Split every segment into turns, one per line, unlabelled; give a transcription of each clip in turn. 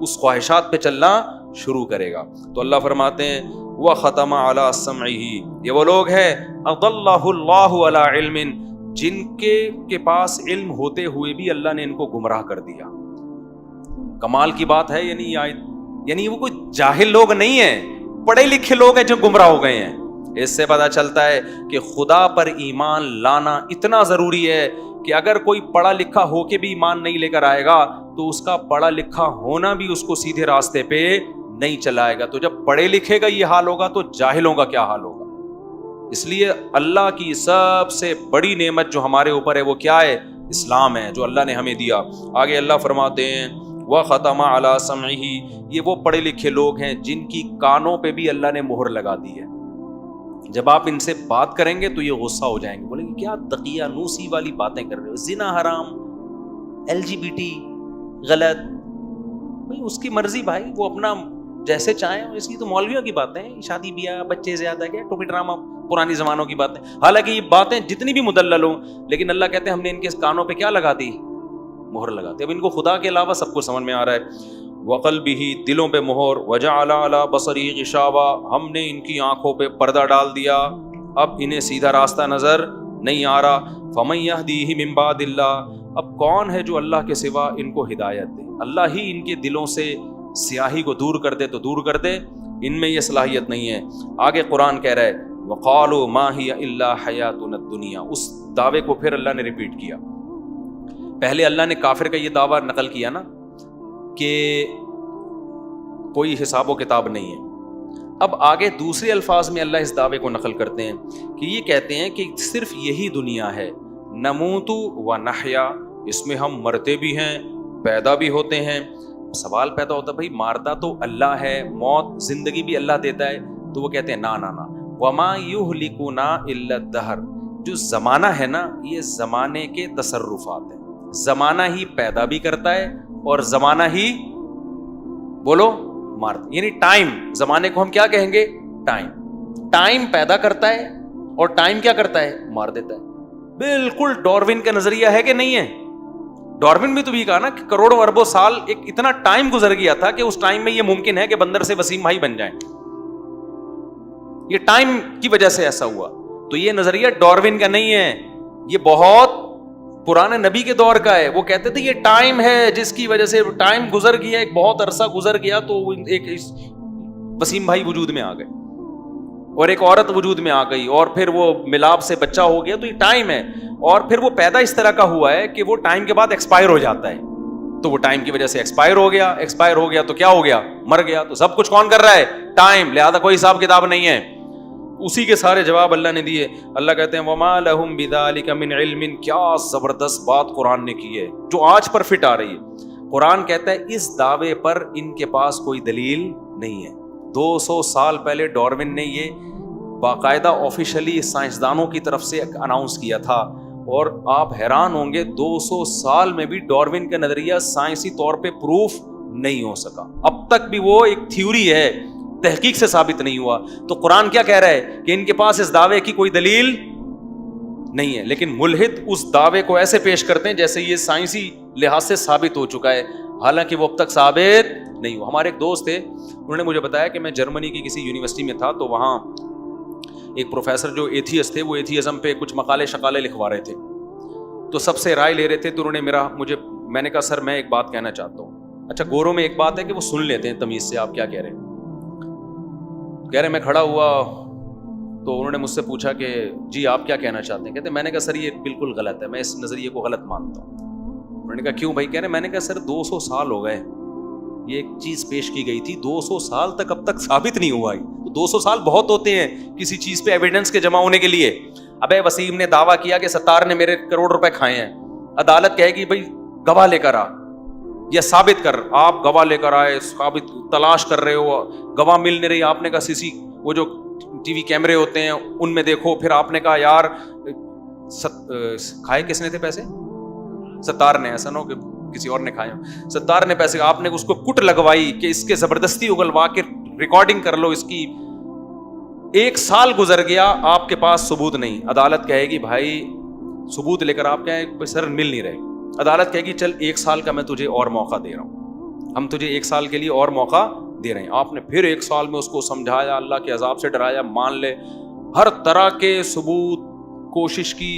اس خواہشات پہ چلنا شروع کرے گا. تو اللہ فرماتے ہیں وَخَتَمَ عَلَىٰ سَمْعِهِ، یہ وہ لوگ ہیں أَضَلَّهُ اللَّهُ عَلَىٰ عِلْمٍ، جن کے پاس علم ہوتے ہوئے بھی اللہ نے ان کو گمراہ کر دیا. کمال کی بات ہے، یعنی وہ کوئی جاہل لوگ نہیں ہیں، پڑھے لکھے لوگ ہیں جو گمراہ ہو گئے ہیں. اس سے پتہ چلتا ہے کہ خدا پر ایمان لانا اتنا ضروری ہے کہ اگر کوئی پڑھا لکھا ہو کے بھی ایمان نہیں لے کر آئے گا تو اس کا پڑھا لکھا ہونا بھی اس کو سیدھے راستے پہ نہیں چلائے گا. تو جب پڑھے لکھے کا یہ حال ہوگا تو جاہلوں کا کیا حال ہوگا؟ اس لیے اللہ کی سب سے بڑی نعمت جو ہمارے اوپر ہے وہ کیا ہے؟ اسلام ہے، جو اللہ نے ہمیں دیا. آگے اللہ فرماتے ہیں وَخَتَمَ عَلَىٰ سَمْعِهِ، یہ وہ پڑھے لکھے لوگ ہیں جن کی کانوں پہ بھی اللہ نے مہر لگا دی ہے. جب آپ ان سے بات کریں گے تو یہ غصہ ہو جائیں گے، بولیں گے کیا تقیہ نوسی والی باتیں کر رہے ہو، زنا حرام، LGBT غلط. بھائی اس کی مرضی بھائی، وہ اپنا جیسے چاہیں. اس کی تو مولویوں کی باتیں ہیں، شادی بیاہ، بچے زیادہ، کیا ٹوپی ڈرامہ، پرانی زمانوں کی باتیں. حالانکہ یہ باتیں جتنی بھی مدلل ہوں، لیکن اللہ کہتے ہیں ہم نے ان کے کانوں پہ کیا لگا دی؟ مہر لگا دی. اب ان کو خدا کے علاوہ سب کچھ سمجھ میں آ رہا ہے. وَقَلْبِهِ، دلوں پہ مہر، وَجَعَلَ عَلَىٰ بَصَرِهِ غِشَاوَةً، ہم نے ان کی آنکھوں پہ پردہ ڈال دیا، اب انہیں سیدھا راستہ نظر نہیں آ رہا. فَمَن يَهْدِيهِ مِن بَعْدِ اللَّهِ، اب کون ہے جو اللہ کے سوا ان کو ہدایت دے؟ اللہ ہی ان کے دلوں سے سیاہی کو دور کر دے تو دور کر دے، ان میں یہ صلاحیت نہیں ہے. آگے قرآن کہہ رہا ہے وَقَالُوا مَا هِيَ إِلَّا حَيَاتُنَا الدُّنْيَا، اس دعوے کو پھر اللہ نے ریپیٹ کیا. پہلے اللہ نے کافر کا یہ دعویٰ نقل کیا نا کہ کوئی حساب و کتاب نہیں ہے. اب آگے دوسرے الفاظ میں اللہ اس دعوے کو نقل کرتے ہیں کہ یہ کہتے ہیں کہ صرف یہی دنیا ہے، نموت و نحیا، اس میں ہم مرتے بھی ہیں، پیدا بھی ہوتے ہیں. سوال پیدا ہوتا ہے بھائی مارتا تو اللہ ہے، موت زندگی بھی اللہ دیتا ہے. تو وہ کہتے ہیں نا نا نا، وما یہلکنا الا الدہر، جو زمانہ ہے نا یہ زمانے کے تصرفات ہیں. زمانہ ہی پیدا بھی کرتا ہے اور زمانہ ہی بولو مارتا، یعنی ٹائم. زمانے کو ہم کیا کہیں گے؟ ٹائم پیدا کرتا ہے اور ٹائم کیا کرتا ہے؟ مار دیتا ہے. بالکل ڈاروین کا نظریہ ہے کہ نہیں ہے؟ ڈاروین بھی تو بھی کہا نا کہ کروڑوں اربوں سال ایک اتنا ٹائم گزر گیا تھا کہ اس ٹائم میں یہ ممکن ہے کہ بندر سے وسیم بھائی بن جائیں. یہ ٹائم کی وجہ سے ایسا ہوا. تو یہ نظریہ ڈاروین کا نہیں ہے، یہ بہت پرانے نبی کے دور کا ہے. وہ کہتے تھے یہ ٹائم ہے جس کی وجہ سے ٹائم گزر گیا، ایک بہت عرصہ گزر گیا تو ایک وسیم بھائی وجود میں آ گئے اور ایک عورت وجود میں آ گئی اور پھر وہ ملاپ سے بچہ ہو گیا. تو یہ ٹائم ہے. اور پھر وہ پیدا اس طرح کا ہوا ہے کہ وہ ٹائم کے بعد ایکسپائر ہو جاتا ہے. تو وہ ٹائم کی وجہ سے ایکسپائر ہو گیا تو کیا ہو گیا؟ مر گیا. تو سب کچھ کون کر رہا ہے؟ ٹائم. لہذا کوئی حساب کتاب نہیں ہے. اسی کے سارے جواب اللہ نے دیے. اللہ کہتے ہیں وما لهم بذلك من علم، کیا زبردست بات قرآن نے کی ہے جو آج پر فٹ آ رہی ہے. قرآن کہتا ہے اس دعوے پر ان کے پاس کوئی دلیل نہیں ہے. 200 سال پہلے ڈاروین نے یہ باقاعدہ آفیشلی سائنسدانوں کی طرف سے اناؤنس کیا تھا، اور آپ حیران ہوں گے 200 سال میں بھی ڈاروین کا نظریہ سائنسی طور پہ پروف نہیں ہو سکا. اب تک بھی وہ ایک تھیوری ہے، تحقیق سے ثابت نہیں ہوا. تو قرآن کیا کہہ رہا ہے کہ ان کے پاس اس دعوے کی کوئی دلیل نہیں ہے. لیکن ملحد اس دعوے کو ایسے پیش کرتے ہیں جیسے یہ سائنسی لحاظ سے ثابت ہو چکا ہے، حالانکہ وہ اب تک ثابت نہیں ہوا. ہمارے ایک دوست تھے، انہوں نے مجھے بتایا کہ میں جرمنی کی کسی یونیورسٹی میں تھا تو وہاں ایک پروفیسر جو ایتھیسٹ تھے وہ ایتھیزم پہ کچھ مقالے شقالے لکھوا رہے تھے. تو سب سے رائے لے رہے تھے. تو انہوں نے میں نے کہا سر میں ایک بات کہنا چاہتا ہوں. اچھا گوروں میں ایک بات ہے کہ وہ سن لیتے ہیں تمیز سے آپ کیا کہہ رہے ہیں. کہہ رہے میں کھڑا ہوا تو انہوں نے مجھ سے پوچھا کہ جی آپ کیا کہنا چاہتے ہیں. کہتے میں نے کہا سر یہ بالکل غلط ہے، میں اس نظریے کو غلط مانتا ہوں. انہوں نے کہا کیوں بھائی؟ کہہ رہے میں نے کہا سر 200 سال ہو گئے، یہ ایک چیز پیش کی گئی تھی 200 سال تک اب تک ثابت نہیں ہوا. تو 200 سال بہت ہوتے ہیں کسی چیز پہ ایویڈنس کے جمع ہونے کے لیے. ابے وسیم نے دعویٰ کیا کہ ستار نے میرے کروڑ روپے کھائے ہیں. عدالت کہے گی بھائی گواہ لے کر آ یا ثابت کر. آپ گواہ لے کر آئے، ثابت تلاش کر رہے ہو، گواہ مل نہیں رہی. آپ نے کہا وہ جو ٹی وی کیمرے ہوتے ہیں ان میں دیکھو. پھر آپ نے کہا یار کھائے کس نے تھے پیسے؟ ستار نے. ایسا نہ ہو کہ کسی اور نے کھائے. ستار نے پیسے. آپ نے اس کو کٹ لگوائی کہ اس کے زبردستی اگلوا کے ریکارڈنگ کر لو اس کی. 1 سال گزر گیا، آپ کے پاس ثبوت نہیں. عدالت کہے گی بھائی ثبوت لے کر آپ کہیں سر مل نہیں رہے. عدالت کہے گی چل 1 سال کا میں تجھے اور موقع دے رہا ہوں. ہم تجھے 1 سال کے لیے اور موقع دے رہے ہیں. آپ نے پھر 1 سال میں اس کو سمجھایا, اللہ کے عذاب سے ڈرایا, مان لے, ہر طرح کے ثبوت کوشش کی.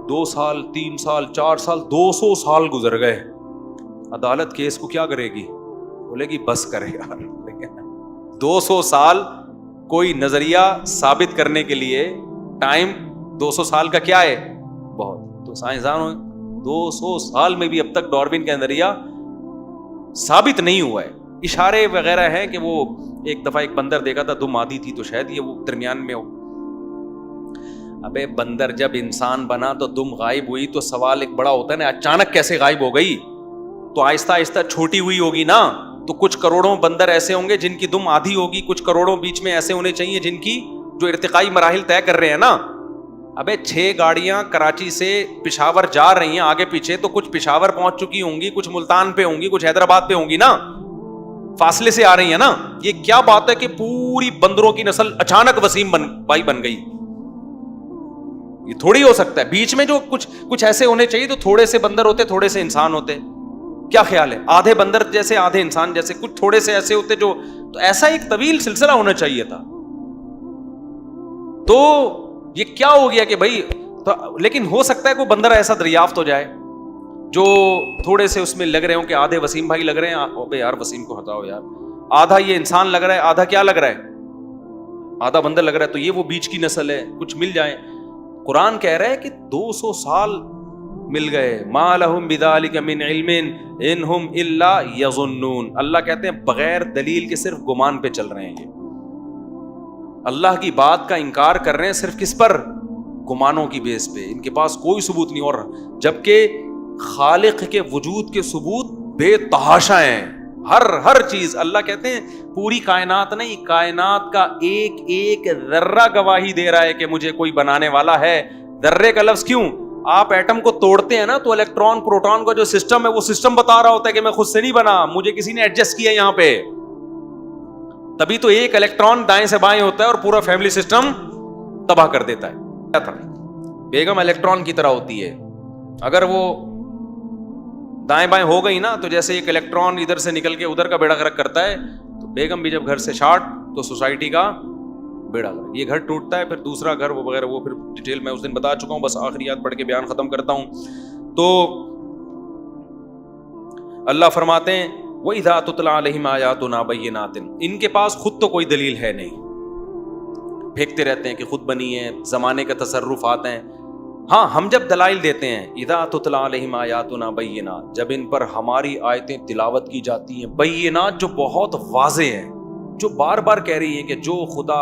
2 سال 3 سال 4 سال 200 سال گزر گئے. عدالت کیس کو کیا کرے گی؟ بولے گی بس کرے یار. 200 سال کوئی نظریہ ثابت کرنے کے لیے ٹائم 200 سال کا کیا ہے؟ بہت. تو سائنسدانوں 200 سال میں بھی اب تک ڈارون کا نظریہ ثابت نہیں ہوا ہے. اشارے وغیرہ ہیں کہ وہ ایک دفعہ ایک بندر دیکھا تھا, دم آدھی تھی, تو شاید یہ وہ درمیان میں ہو. ابے بندر جب انسان بنا تو دم غائب ہوئی, تو سوال ایک بڑا ہوتا ہے نا, اچانک کیسے غائب ہو گئی؟ تو آہستہ آہستہ چھوٹی ہوئی ہوگی نا. تو کچھ کروڑوں بندر ایسے ہوں گے جن کی دم آدھی ہوگی, کچھ کروڑوں بیچ میں ایسے ہونے چاہیے جن کی جو ارتقائی مراحل طے کر رہے ہیں نا. ابے 6 گاڑیاں کراچی سے پشاور جا رہی ہیں آگے پیچھے, تو کچھ پشاور پہنچ چکی ہوں گی, کچھ ملتان پہ ہوں گی, کچھ حیدرآباد پہ ہوں گی نا, فاصلے سے آ رہی ہیں نا. یہ کیا بات ہے کہ پوری بندروں کی نسل اچانک وسیم بھائی بن گئی؟ یہ تھوڑی ہو سکتا ہے. بیچ میں جو کچھ ایسے ہونے چاہیے, تو تھوڑے سے بندر ہوتے, تھوڑے سے انسان ہوتے. کیا خیال ہے؟ آدھے بندر جیسے آدھے انسان جیسے, کچھ تھوڑے سے ایسے ہوتے جو, تو ایسا ایک طویل سلسلہ ہونا چاہیے تھا. تو یہ کیا ہو گیا کہ بھائی, لیکن ہو سکتا ہے کوئی بندر ایسا دریافت ہو جائے جو تھوڑے سے اس میں لگ رہے ہوں کہ آدھے وسیم بھائی لگ رہے ہیں. اوبے یار وسیم کو ہٹاؤ یار, آدھا یہ انسان لگ رہا ہے, آدھا کیا لگ رہا ہے, آدھا بندر لگ رہا ہے, تو یہ وہ بیچ کی نسل ہے, کچھ مل جائے. قرآن کہہ رہا ہے کہ 200 سال مل گئے. ما لہم بذالک من علم ان ہم الا یظنون. اللہ کہتے ہیں بغیر دلیل کے صرف گمان پہ چل رہے ہیں. یہ اللہ کی بات کا انکار کر رہے ہیں صرف کس پر؟ گمانوں کی بیس پہ. ان کے پاس کوئی ثبوت نہیں. اور جبکہ خالق کے وجود کے ثبوت بے تحاشا ہیں. ہر چیز. اللہ کہتے ہیں پوری کائنات نہیں, کائنات کا ایک ایک ذرہ گواہی دے رہا ہے کہ مجھے کوئی بنانے والا ہے. ذرے کا لفظ کیوں؟ آپ ایٹم کو توڑتے ہیں نا, تو الیکٹران پروٹون کا جو سسٹم ہے, وہ سسٹم بتا رہا ہوتا ہے کہ میں خود سے نہیں بنا, مجھے کسی نے ایڈجسٹ کیا یہاں پہ. تبھی تو ایک الیکٹران دائیں سے بائیں ہوتا ہے اور پورا فیملی سسٹم تباہ کر دیتا ہے. بیگم الیکٹران کی طرح ہوتی ہے, اگر وہ دائیں بائیں ہو گئی نا, تو جیسے ایک الیکٹران ادھر سے نکل کے ادھر کا بیڑا غرق کرتا ہے, تو بیگم بھی جب گھر سے شارٹ, تو سوسائٹی کا بیڑا غرق. یہ گھر ٹوٹتا ہے, پھر دوسرا گھر وغیرہ, وہ پھر ڈیٹیل میں اس دن بتا چکا ہوں, بس آخریات پڑھ کے بیان ختم کرتا ہوں. تو اللہ فرماتے ہیں وَإِذَا تُتْلَىٰ عَلَيْهِمْ آيَاتُنَا بَيِّنَاتٍ. ان کے پاس خود تو کوئی دلیل ہے نہیں, پھینکتے رہتے ہیں کہ خود بنی ہے, زمانے کا تصرفات ہیں. ہاں ہم جب دلائل دیتے ہیں, اذا تتلی علیہم آیاتنا بینات, جب ان پر ہماری آیتیں تلاوت کی جاتی ہیں, بینات جو بہت واضح ہیں, جو بار بار کہہ رہی ہیں کہ جو خدا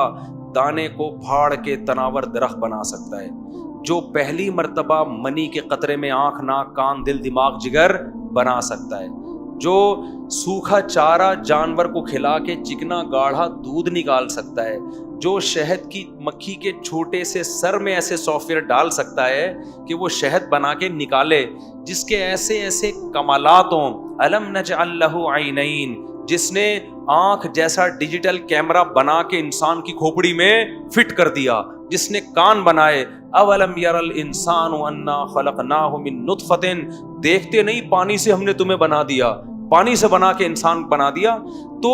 دانے کو پھاڑ کے تناور درخت بنا سکتا ہے, جو پہلی مرتبہ منی کے قطرے میں آنکھ ناک کان دل دماغ جگر بنا سکتا ہے, جو سوکھا چارہ جانور کو کھلا کے چکنا گاڑھا دودھ نکال سکتا ہے, جو شہد کی مکھی کے چھوٹے سے سر میں ایسے سافٹ ویئر ڈال سکتا ہے کہ وہ شہد بنا کے نکالے, جس کے ایسے ایسے کمالات ہوں. الم نجعل لہ عینین, جس نے آنکھ جیسا ڈیجیٹل کیمرہ بنا کے انسان کی کھوپڑی میں فٹ کر دیا, جس نے کان بنائے. اولم یر الانسان انا خلقناہ من نطفۃ, دیکھتے نہیں پانی سے ہم نے تمہیں بنا دیا, پانی سے بنا کے انسان بنا دیا, تو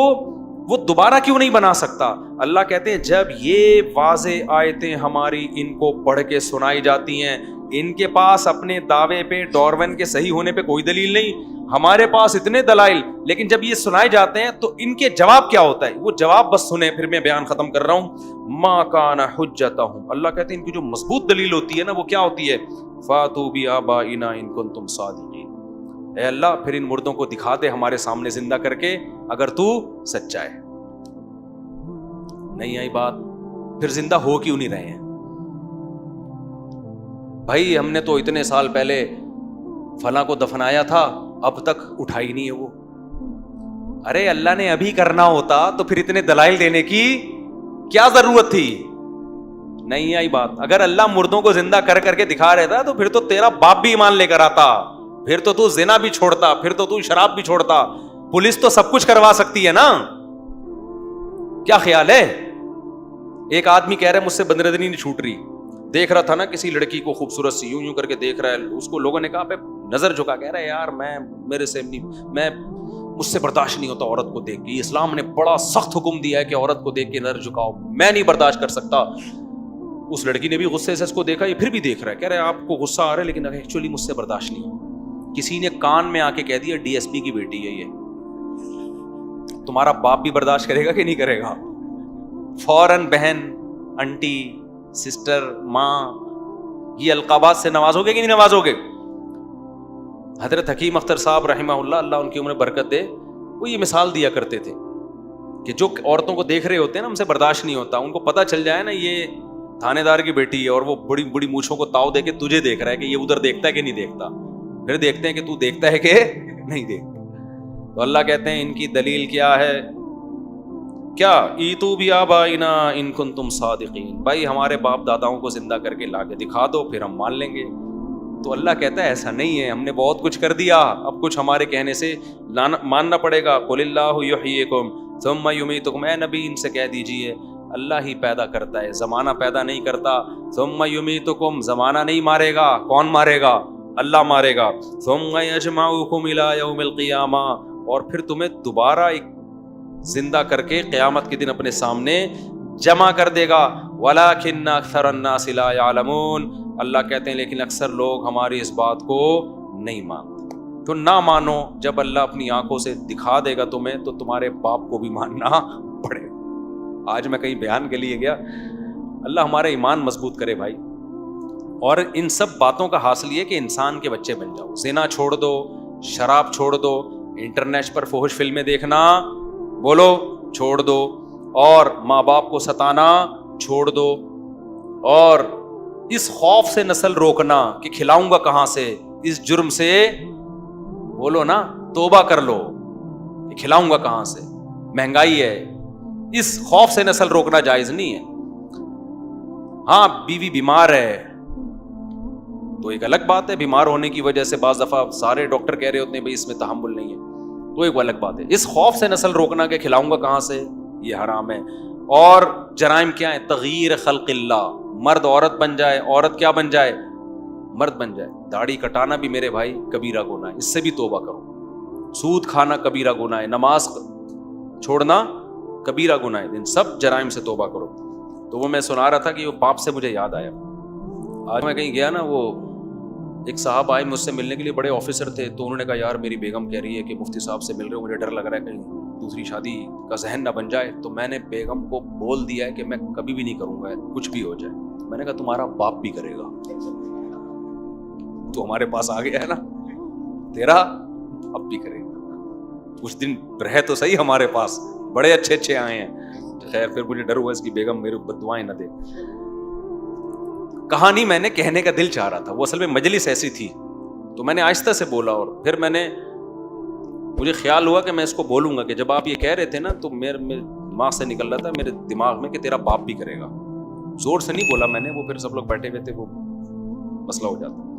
وہ دوبارہ کیوں نہیں بنا سکتا؟ اللہ کہتے ہیں جب یہ واضح آیتیں ہماری ان کو پڑھ کے سنائی جاتی ہیں, ان کے پاس اپنے دعوے پہ ڈارون کے صحیح ہونے پہ کوئی دلیل نہیں, ہمارے پاس اتنے دلائل, لیکن جب یہ سنائے جاتے ہیں تو ان کے جواب کیا ہوتا ہے؟ وہ جواب بس سنیں, پھر میں بیان ختم کر رہا ہوں. ما کان حجتہم, اللہ کہتے ہیں ان کی جو مضبوط دلیل ہوتی ہے نا, وہ کیا ہوتی ہے؟ فاتوا بآبائنا ان کنتم صادقین. اے اللہ پھر ان مردوں کو دکھا دے ہمارے سامنے زندہ کر کے, اگر تو سچا ہے. نہیں آئی بات, پھر زندہ ہو کیوں نہیں رہے ہیں بھائی؟ ہم نے تو اتنے سال پہلے فلاں کو دفنایا تھا, اب تک اٹھائی نہیں ہے وہ. ارے اللہ نے ابھی کرنا ہوتا تو پھر اتنے دلائل دینے کی کیا ضرورت تھی؟ نہیں آئی بات. اگر اللہ مردوں کو زندہ کر کر کے دکھا رہتا تو پھر تو تیرا باپ بھی ایمان لے کر آتا, پھر تو زنا بھی چھوڑتا, پھر تو شراب بھی چھوڑتا. پولیس تو سب کچھ کروا سکتی ہے نا, کیا خیال ہے؟ ایک آدمی کہہ رہا ہے مجھ سے بندردنی نہیں چھوٹ رہی, دیکھ رہا تھا نا کسی لڑکی کو خوبصورت سی, یوں کر کے دیکھ رہا ہے اس کو, لوگوں نے کہا پہ نظر جھکا, کہہ رہا ہے یار میں میرے سے نہیں, مجھ سے برداشت نہیں ہوتا عورت کو دیکھ کے, اسلام نے بڑا سخت حکم دیا ہے کہ عورت کو دیکھ کے نظر جھکاؤ, میں نہیں برداشت کر سکتا. اس لڑکی نے بھی غصے سے اس کو دیکھا, یہ پھر بھی دیکھ رہا ہے, کہہ رہا ہے آپ کو غصہ آ رہا ہے لیکن ایکچولی مجھ سے برداشت نہیں ہو. کسی نے کان میں آ کے کہہ دیا ڈی ایس پی کی بیٹی ہے یہ, تمہارا باپ بھی برداشت کرے گا کہ نہیں کرے گا؟ فوراً بہن, انٹی, سسٹر, ماں, یہ القابات سے نوازو گے کہ نہیں نوازو گے؟ حضرت حکیم اختر صاحب رحمہ اللہ, اللہ ان کی عمر برکت دے, وہ یہ مثال دیا کرتے تھے کہ جو عورتوں کو دیکھ رہے ہوتے ہیں نا, ہم سے برداشت نہیں ہوتا, ان کو پتہ چل جائے نا یہ تھانے دار کی بیٹی ہے اور وہ بڑی بڑی مونچھوں کو تاؤ دے کے تجھے دیکھ رہا ہے کہ یہ ادھر دیکھتا ہے کہ نہیں دیکھتا, پھر دیکھتے ہیں کہ تو دیکھتا ہے کہ نہیں دیکھتا. تو اللہ کہتے ہیں ان کی دلیل کیا ہے؟ کیا ایتو بآبائنا ان کنتم صادقین, بھائی ہمارے باپ داداؤں کو زندہ کر کے لا کے دکھا دو پھر ہم مان لیں گے. تو اللہ کہتا ہے ایسا نہیں ہے, ہم نے بہت کچھ کر دیا, اب کچھ ہمارے کہنے سے ماننا پڑے گا. قل اللہ یحییکم ثم یمیتکم, اے نبی ان سے کہہ دیجئے اللہ ہی پیدا کرتا ہے, زمانہ پیدا نہیں کرتا. ثم یمیتکم, زمانہ نہیں مارے گا, کون مارے گا؟ اللہ مارے گا. ثم یجمعکم الی یوم القیامہ, اور پھر تمہیں دوبارہ ایک زندہ کر کے قیامت کے دن اپنے سامنے جمع کر دے گا. وَلَٰكِنَّ أَكْثَرَ النَّاسِ لَا يَعْلَمُونَ, اللہ کہتے ہیں لیکن اکثر لوگ ہماری اس بات کو نہیں مانتے. تو نہ مانو, جب اللہ اپنی آنکھوں سے دکھا دے گا تمہیں تو تمہارے باپ کو بھی ماننا پڑے. آج میں کہیں بیان کے لیے گیا, اللہ ہمارا ایمان مضبوط کرے بھائی. اور ان سب باتوں کا حاصل یہ کہ انسان کے بچے بن جاؤ. زنا چھوڑ دو, شراب چھوڑ دو, انٹرنیٹ پر فحش فلمیں دیکھنا بولو چھوڑ دو, اور ماں باپ کو ستانا چھوڑ دو, اور اس خوف سے نسل روکنا کہ کھلاؤں گا کہاں سے, اس جرم سے بولو نا توبہ کر لو کہ کھلاؤں گا کہاں سے, مہنگائی ہے, اس خوف سے نسل روکنا جائز نہیں ہے. ہاں بیوی بیمار ہے تو ایک الگ بات ہے, بیمار ہونے کی وجہ سے بعض دفعہ سارے ڈاکٹر کہہ رہے ہوتے ہیں بھائی اس میں تحمل نہیں ہے, تو ایک الگ بات ہے. اس خوف سے نسل روکنا کہ کھلاؤں گا کہاں سے, یہ حرام ہے. اور جرائم کیا ہے؟ تغییر خلق اللہ, مرد عورت بن جائے, عورت کیا بن جائے؟ مرد بن جائے. داڑھی کٹانا بھی میرے بھائی کبیرہ گناہ ہے, اس سے بھی توبہ کرو. سود کھانا کبیرہ گناہ ہے, نماز چھوڑنا کبیرہ گناہ ہے, ان سب جرائم سے توبہ کرو. تو وہ میں سنا رہا تھا کہ وہ باپ سے مجھے یاد آیا. آج میں کہیں گیا نا, وہ ایک صاحب آئے مجھ سے ملنے کے لیے, بڑے آفیسر تھے, تو انہوں نے کہا یار میری بیگم کہہ رہی ہے کہ مفتی صاحب سے مل رہے ہو, مجھے ڈر لگ رہا ہے کہیں دوسری شادی کا ذہن نہ بن جائے. تو میں نے بیگم کو بول دیا ہے کہ میں کبھی بھی نہیں کروں گا, کچھ بھی ہو جائے. میں نے کہا تمہارا باپ بھی کرے گا, تو ہمارے پاس آ گیا ہے نا, تیرا اب بھی کرے گا. کچھ دن رہے تو صحیح ہمارے پاس, بڑے اچھے اچھے آئے ہیں. خیر پھر مجھے ڈر ہوا اس کی بیگم میرے اوپر دعائیں نہ دے. کہانی میں نے کہنے کا دل چاہ رہا تھا, وہ اصل میں مجلس ایسی تھی تو میں نے آہستہ سے بولا, اور پھر مجھے خیال ہوا کہ میں اس کو بولوں گا کہ جب آپ یہ کہہ رہے تھے نا تو میرے دماغ سے نکل رہا تھا, میرے دماغ میں کہ تیرا باپ بھی کرے گا. زور سے نہیں بولا میں نے, وہ پھر سب لوگ بیٹھے ہوئے تھے, وہ مسئلہ ہو جاتا.